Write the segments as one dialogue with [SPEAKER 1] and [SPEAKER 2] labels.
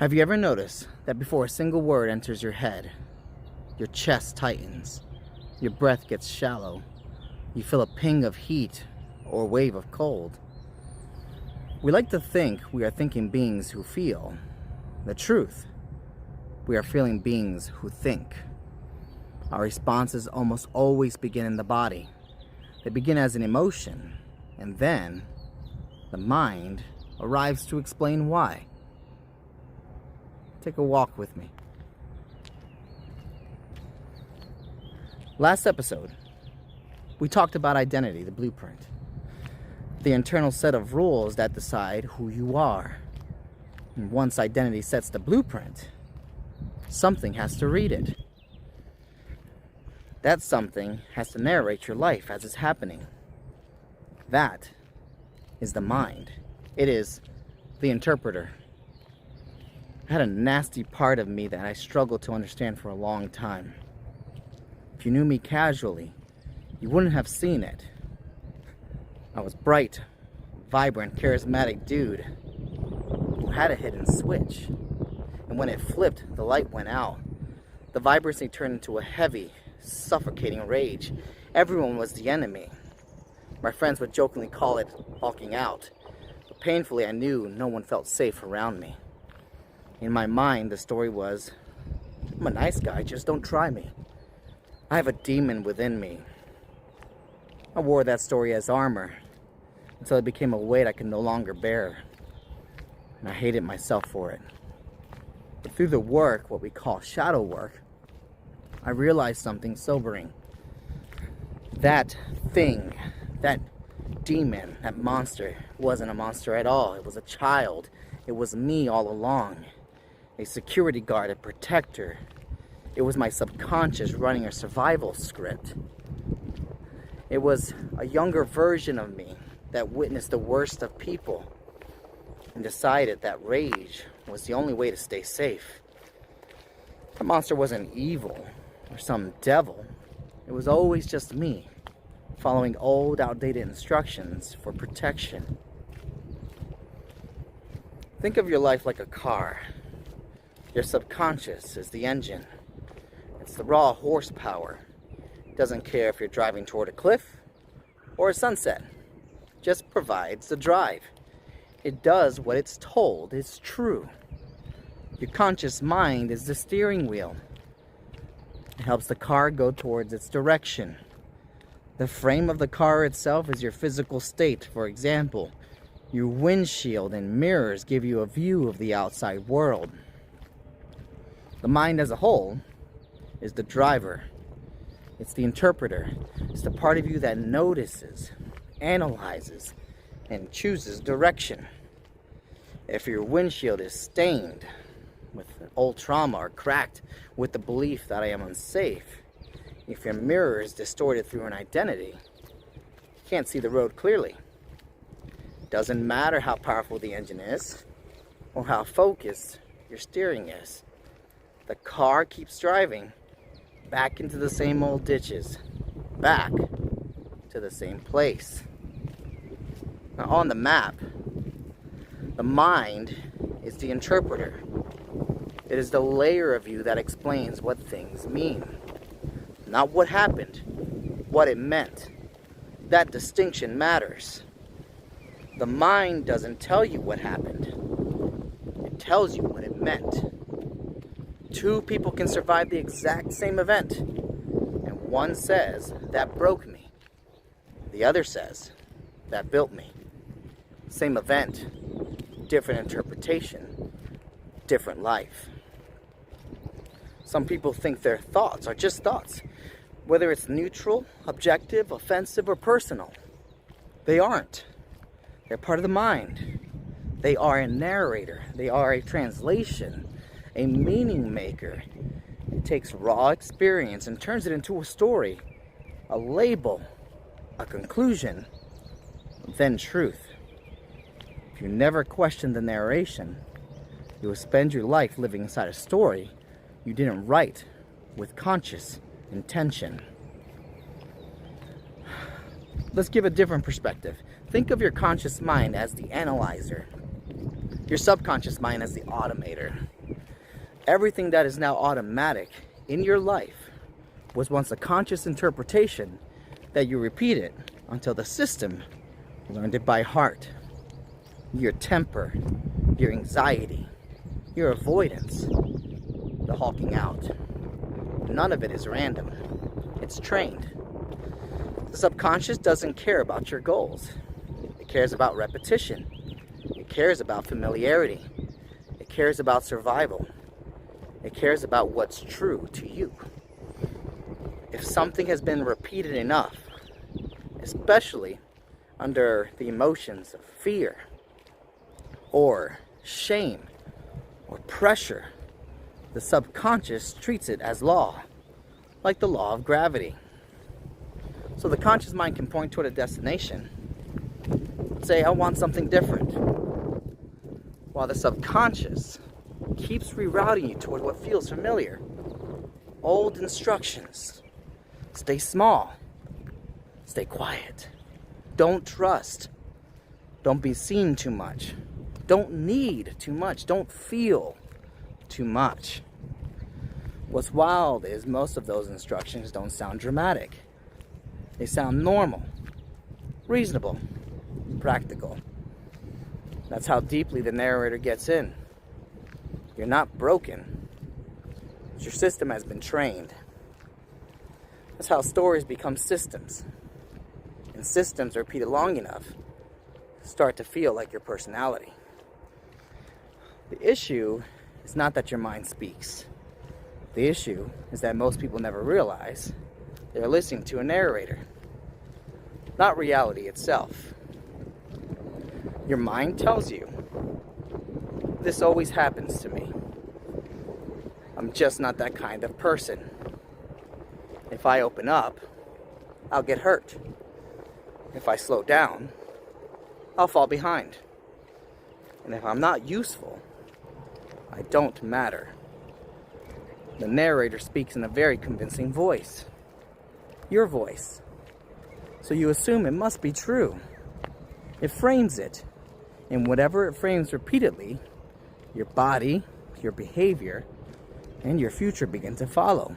[SPEAKER 1] Have you ever noticed that before a single word enters your head, your chest tightens, your breath gets shallow, you feel a ping of heat or a wave of cold? We like to think we are thinking beings who feel. The truth, we are feeling beings who think. Our responses almost always begin in the body. They begin as an emotion, and then the mind arrives to explain why. Take a walk with me. Last episode, we talked about identity, the blueprint, the internal set of rules that decide who you are. And once identity sets the blueprint, something has to read it. That something has to narrate your life as it's happening. That is the mind. It is the interpreter. I had a nasty part of me that I struggled to understand for a long time. If you knew me casually, you wouldn't have seen it. I was bright, vibrant, charismatic dude who had a hidden switch. And when it flipped, the light went out. The vibrancy turned into a heavy, suffocating rage. Everyone was the enemy. My friends would jokingly call it hulking out. But painfully, I knew no one felt safe around me. In my mind, the story was, I'm a nice guy, just don't try me. I have a demon within me. I wore that story as armor until it became a weight I could no longer bear. And I hated myself for it. But through the work, what we call shadow work, I realized something sobering. That thing, that demon, that monster, wasn't a monster at all. It was a child. It was me all along. A security guard, a protector. It was my subconscious running a survival script. It was a younger version of me that witnessed the worst of people and decided that rage was the only way to stay safe. The monster wasn't evil or some devil. It was always just me, following old, outdated instructions for protection. Think of your life like a car. Your subconscious is the engine. It's the raw horsepower. It doesn't care if you're driving toward a cliff or a sunset. It just provides the drive. It does what it's told. It's true. Your conscious mind is the steering wheel. It helps the car go towards its direction. The frame of the car itself is your physical state. For example, your windshield and mirrors give you a view of the outside world. The mind as a whole is the driver. It's the interpreter. It's the part of you that notices, analyzes, and chooses direction. If your windshield is stained with old trauma or cracked with the belief that I am unsafe, if your mirror is distorted through an identity, you can't see the road clearly. Doesn't matter how powerful the engine is or how focused your steering is. The car keeps driving back into the same old ditches, back to the same place. Now on the map, the mind is the interpreter. It is the layer of you that explains what things mean. Not what happened, what it meant. That distinction matters. The mind doesn't tell you what happened. It tells you what it meant. Two people can survive the exact same event, and one says, that broke me. The other says, that built me. Same event, different interpretation, different life. Some people think their thoughts are just thoughts, whether it's neutral, objective, offensive, or personal. They aren't. They're part of the mind. They are a narrator. They are a translation, a meaning maker. It takes raw experience and turns it into a story, a label, a conclusion, then truth. If you never question the narration, you will spend your life living inside a story you didn't write with conscious intention. Let's give a different perspective. Think of your conscious mind as the analyzer. Your subconscious mind is the automator. Everything that is now automatic in your life was once a conscious interpretation that you repeated until the system learned it by heart. Your temper, your anxiety, your avoidance, the hulking out. None of it is random. It's trained. The subconscious doesn't care about your goals. It cares about repetition. It cares about familiarity. It cares about survival. It cares about what's true to you. If something has been repeated enough, especially under the emotions of fear or shame or pressure, the subconscious treats it as law, like the law of gravity. So the conscious mind can point toward a destination, say, I want something different, while the subconscious keeps rerouting you toward what feels familiar. Old instructions. Stay small. Stay quiet. Don't trust. Don't be seen too much. Don't need too much. Don't feel too much. What's wild is most of those instructions don't sound dramatic. They sound normal, reasonable, practical. That's how deeply the narrator gets in. You're not broken. Your system has been trained. That's how stories become systems. And systems repeated long enough start to feel like your personality. The issue is not that your mind speaks. The issue is that most people never realize they're listening to a narrator, not reality itself. Your mind tells you, this always happens to me. I'm just not that kind of person. If I open up, I'll get hurt. If I slow down, I'll fall behind. And if I'm not useful, I don't matter. The narrator speaks in a very convincing voice. Your voice. So you assume it must be true. It frames it. And whatever it frames repeatedly, your body, your behavior, and your future begin to follow.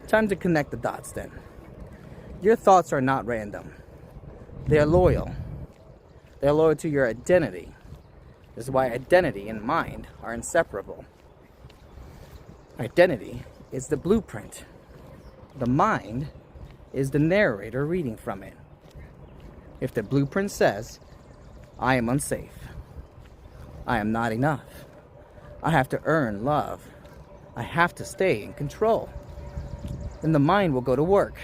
[SPEAKER 1] Time to connect the dots then. Your thoughts are not random. They're loyal. They're loyal to your identity. This is why identity and mind are inseparable. Identity is the blueprint. The mind is the narrator reading from it. If the blueprint says, I am unsafe, I am not enough, I have to earn love, I have to stay in control, then the mind will go to work,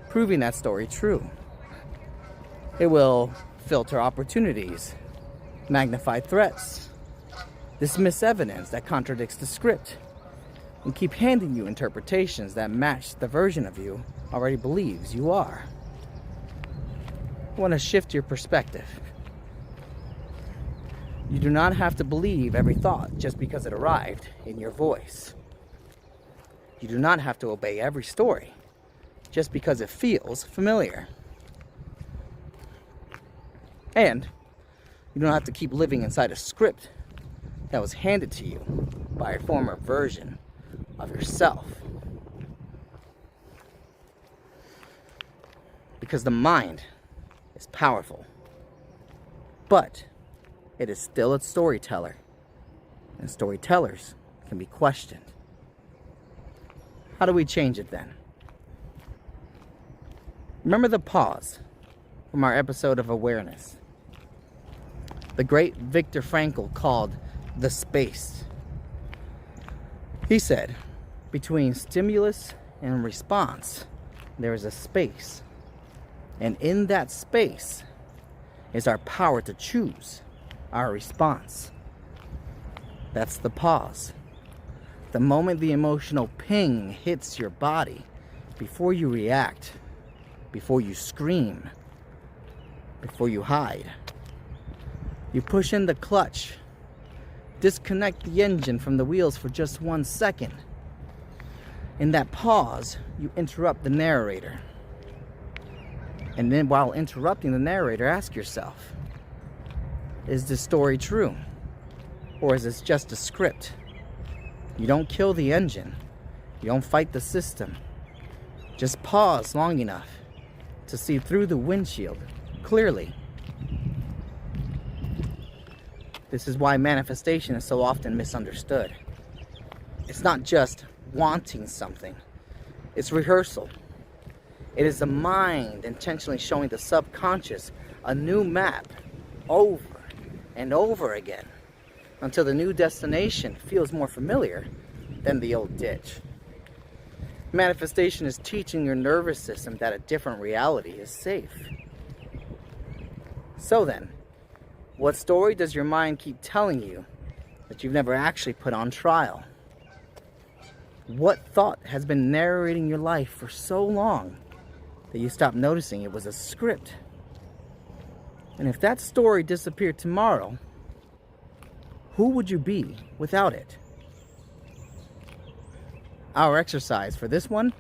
[SPEAKER 1] proving that story true. It will filter opportunities, magnify threats, dismiss evidence that contradicts the script, and keep handing you interpretations that match the version of you already believes you are. I want to shift your perspective. You do not have to believe every thought just because it arrived in your voice. You do not have to obey every story just because it feels familiar. And you don't have to keep living inside a script that was handed to you by a former version of yourself. Because the mind is powerful, but it is still a storyteller, and storytellers can be questioned. How do we change it then? Remember the pause from our episode of awareness. The great Viktor Frankl called the space. He said, between stimulus and response, there is a space. And in that space is our power to choose our response. That's the pause. The moment the emotional ping hits your body, before you react, before you scream, before you hide, you push in the clutch, disconnect the engine from the wheels for just 1 second. In that pause, you interrupt the narrator. And then while interrupting the narrator, ask yourself, Is this story true? Or is this just a script? You don't kill the engine. You don't fight the system. Just pause long enough to see through the windshield clearly. This is why manifestation is so often misunderstood. It's not just wanting something. It's rehearsal. It is the mind intentionally showing the subconscious a new map over and over again until the new destination feels more familiar than the old ditch. Manifestation is teaching your nervous system that a different reality is safe. So then, what story does your mind keep telling you that you've never actually put on trial? What thought has been narrating your life for so long that you stopped noticing it was a script? And if that story disappeared tomorrow, who would you be without it? Our exercise for this one: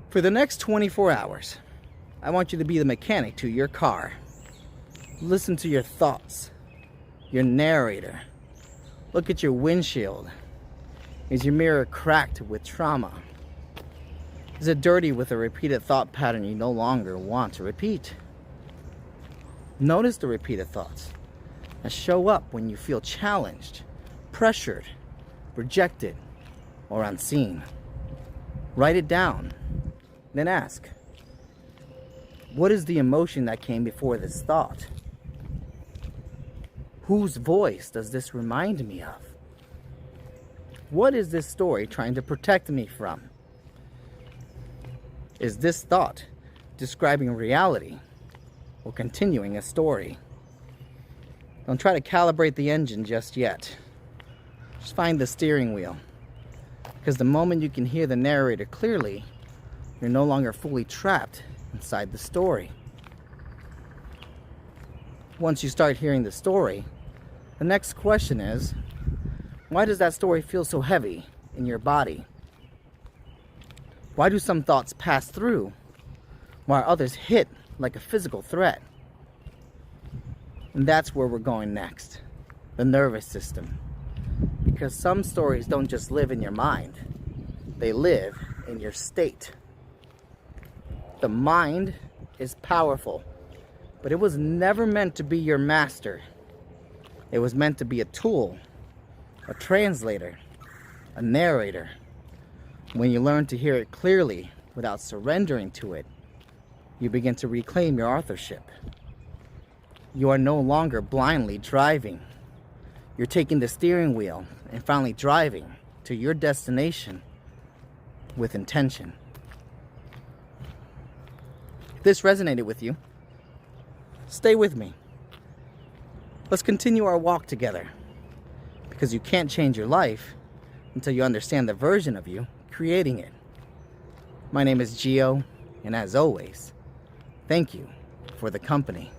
[SPEAKER 1] for the next 24 hours, I want you to be the mechanic to your car. Listen to your thoughts, your narrator. Look at your windshield. Is your mirror cracked with trauma? Is it dirty with a repeated thought pattern you no longer want to repeat? Notice the repeated thoughts that show up when you feel challenged, pressured, rejected, or unseen. Write it down, then ask, what is the emotion that came before this thought? Whose voice does this remind me of? What is this story trying to protect me from? Is this thought describing reality or continuing a story? Don't try to calibrate the engine just yet. Just find the steering wheel. Because the moment you can hear the narrator clearly, you're no longer fully trapped inside the story. Once you start hearing the story, the next question is, why does that story feel so heavy in your body? Why do some thoughts pass through while others hit like a physical threat? And that's where we're going next, the nervous system. Because some stories don't just live in your mind, they live in your state. The mind is powerful, but it was never meant to be your master. It was meant to be a tool, a translator, a narrator. When you learn to hear it clearly without surrendering to it, you begin to reclaim your authorship. You are no longer blindly driving. You're taking the steering wheel and finally driving to your destination with intention. If this resonated with you, stay with me. Let's continue our walk together, because you can't change your life until you understand the version of you creating it. My name is Gio, and as always, thank you for the company.